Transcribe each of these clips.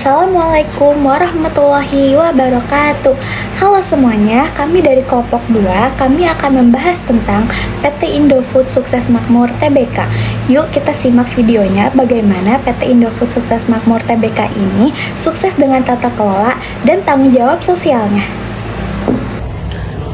Assalamualaikum warahmatullahi wabarakatuh. Halo semuanya, kami dari kelompok 2, kami akan membahas tentang PT Indofood Sukses Makmur Tbk. Yuk kita simak videonya bagaimana PT Indofood Sukses Makmur Tbk ini sukses dengan tata kelola dan tanggung jawab sosialnya.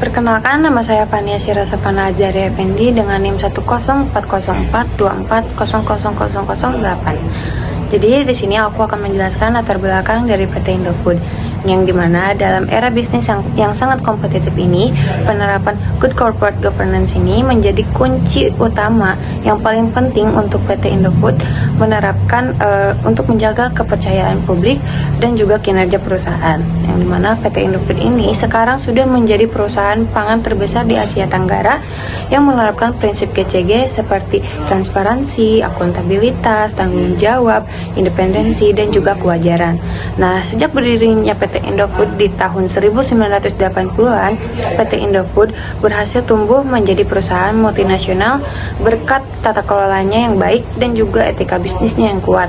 Perkenalkan, nama saya Fania Sirasafana Azari Effendi dengan NIM 1040424000008. Jadi di sini aku akan menjelaskan latar belakang dari PT Indofood, yang dimana dalam era bisnis yang sangat kompetitif ini, penerapan good corporate governance ini menjadi kunci utama yang paling penting untuk PT Indofood menerapkan untuk menjaga kepercayaan publik dan juga kinerja perusahaan. Yang dimana PT Indofood ini sekarang sudah menjadi perusahaan pangan terbesar di Asia Tenggara yang menerapkan prinsip GCG seperti transparansi, akuntabilitas, tanggung jawab, independensi, dan juga kewajaran. Nah, sejak berdirinya PT Indofood di tahun 1980-an, PT Indofood berhasil tumbuh menjadi perusahaan multinasional berkat tata kelolanya yang baik dan juga etika bisnisnya yang kuat.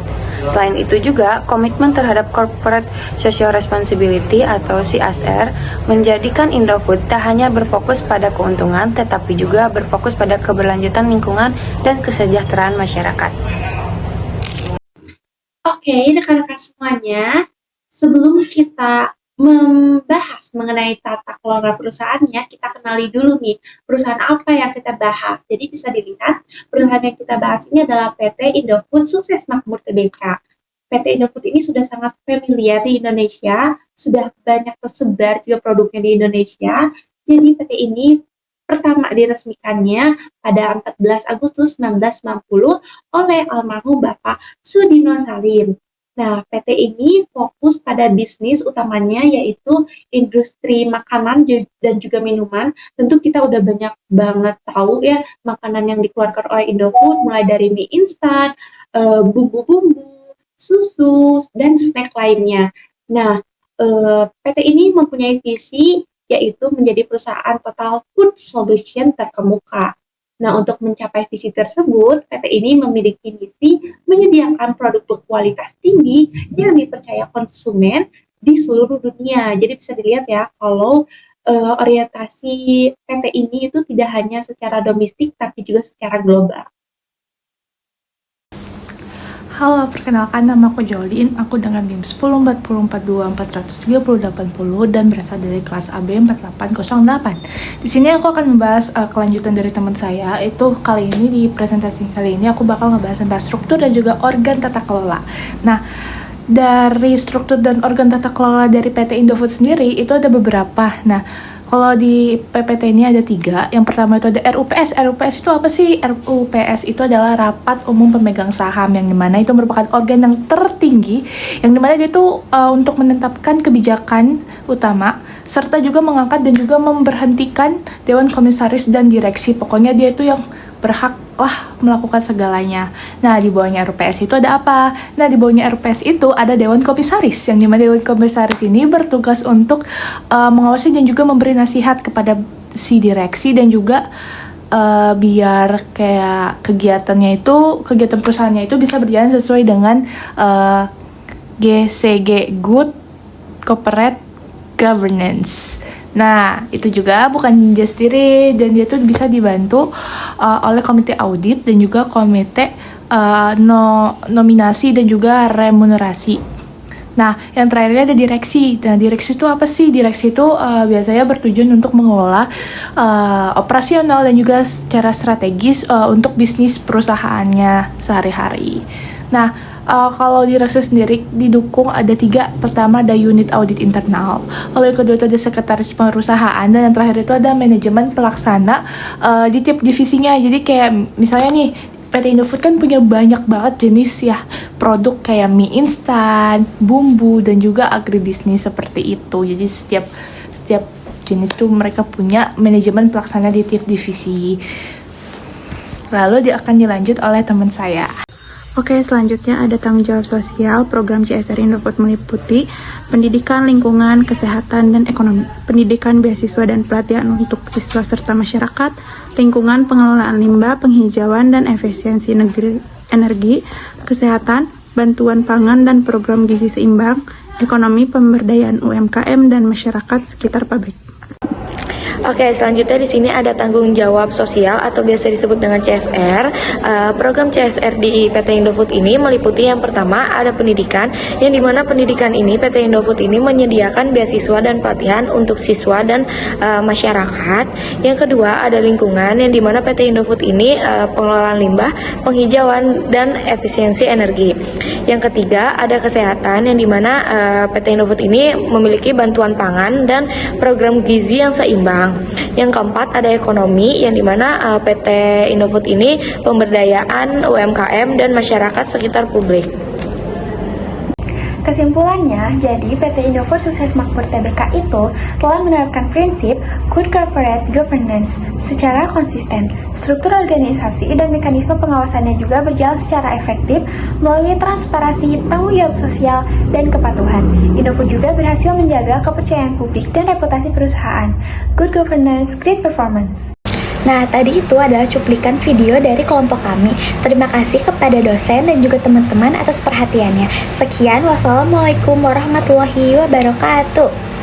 Selain itu juga, komitmen terhadap Corporate Social Responsibility atau CSR menjadikan Indofood tak hanya berfokus pada keuntungan, tetapi juga berfokus pada keberlanjutan lingkungan dan kesejahteraan masyarakat. Oke, rekan-rekan semuanya, sebelum kita membahas mengenai tata kelola perusahaannya, kita kenali dulu nih, perusahaan apa yang kita bahas. Jadi bisa dilihat, perusahaan yang kita bahas ini adalah PT Indofood Sukses Makmur Tbk. PT Indofood ini sudah sangat familiar di Indonesia, sudah banyak tersebar juga produknya di Indonesia. Jadi PT ini pertama diresmikannya pada 14 Agustus 1990 oleh almarhum Bapak Sudino Salim. Nah, PT ini fokus pada bisnis utamanya yaitu industri makanan dan juga minuman. Tentu kita udah banyak banget tahu ya makanan yang dikeluarkan oleh Indofood, mulai dari mie instan, bumbu-bumbu, susu, dan snack lainnya. Nah, PT ini mempunyai visi yaitu menjadi perusahaan total food solution terkemuka. Nah, untuk mencapai visi tersebut, PT ini memiliki misi menyediakan produk berkualitas tinggi yang dipercaya konsumen di seluruh dunia. Jadi bisa dilihat ya, kalau orientasi PT ini itu tidak hanya secara domestik, tapi juga secara global. Halo, perkenalkan nama aku Jolin, aku dengan NIM 10442430380 dan berasal dari kelas AB 4808. Di sini aku akan membahas kelanjutan dari teman saya, itu kali ini di presentasi kali ini aku bakal ngebahas tentang struktur dan juga organ tata kelola. Nah, dari struktur dan organ tata kelola dari PT Indofood sendiri itu ada beberapa. Nah, kalau di PPT ini ada 3. Yang pertama itu ada RUPS. RUPS itu apa sih? RUPS itu adalah Rapat Umum Pemegang Saham, yang dimana itu merupakan organ yang tertinggi, yang dimana dia itu untuk menetapkan kebijakan utama, serta juga mengangkat dan juga memberhentikan Dewan Komisaris dan Direksi. Pokoknya dia itu yang berhak lah melakukan segalanya. Nah, di bawahnya RUPS itu ada apa? Nah, di bawahnya RUPS itu ada Dewan Komisaris, yang dimana Dewan Komisaris ini bertugas untuk mengawasi dan juga memberi nasihat kepada si direksi dan juga biar kayak kegiatan perusahaannya itu bisa berjalan sesuai dengan GCG, Good Corporate Governance. Nah, itu juga bukan dia sendiri, dan dia tuh bisa dibantu oleh komite audit dan juga komite nominasi dan juga remunerasi. Nah, yang terakhirnya ada direksi. Nah, direksi itu apa sih? Direksi itu biasanya bertujuan untuk mengelola operasional dan juga secara strategis untuk bisnis perusahaannya sehari-hari. Nah, kalau direksi sendiri didukung ada 3. Pertama ada unit audit internal, lalu yang kedua itu ada sekretaris perusahaan, dan yang terakhir itu ada manajemen pelaksana di tiap divisinya. Jadi kayak misalnya nih, PT Indofood kan punya banyak banget jenis ya produk kayak mie instan, bumbu, dan juga agribisnis seperti itu. Jadi setiap jenis itu mereka punya manajemen pelaksana di tiap divisi. Lalu dia akan dilanjut oleh teman saya. Oke, selanjutnya ada tanggung jawab sosial. Program CSR Indofood meliputi pendidikan, lingkungan, kesehatan, dan ekonomi, pendidikan, beasiswa, dan pelatihan untuk siswa serta masyarakat, lingkungan, pengelolaan limbah, penghijauan, dan efisiensi energi, kesehatan, bantuan pangan dan program gizi seimbang, ekonomi pemberdayaan UMKM dan masyarakat sekitar pabrik. Oke, selanjutnya di sini ada tanggung jawab sosial atau biasa disebut dengan CSR. Program CSR di PT Indofood ini meliputi yang pertama ada pendidikan, yang dimana pendidikan ini PT Indofood ini menyediakan beasiswa dan pelatihan untuk siswa dan masyarakat. Yang kedua ada lingkungan, yang dimana PT Indofood ini pengelolaan limbah, penghijauan dan efisiensi energi. Yang ketiga ada kesehatan, yang dimana PT Indofood ini memiliki bantuan pangan dan program gizi yang seimbang. Yang keempat ada ekonomi, yang dimana PT Indofood ini pemberdayaan UMKM dan masyarakat sekitar publik. Kesimpulannya, jadi PT Indofood Sukses Makmur TBK itu telah menerapkan prinsip Good Corporate Governance secara konsisten. Struktur organisasi dan mekanisme pengawasannya juga berjalan secara efektif melalui transparansi, tanggung jawab sosial, dan kepatuhan. Indofood juga berhasil menjaga kepercayaan publik dan reputasi perusahaan. Good Governance, Great Performance. Nah, tadi itu adalah cuplikan video dari kelompok kami. Terima kasih kepada dosen dan juga teman-teman atas perhatiannya. Sekian, wassalamualaikum warahmatullahi wabarakatuh.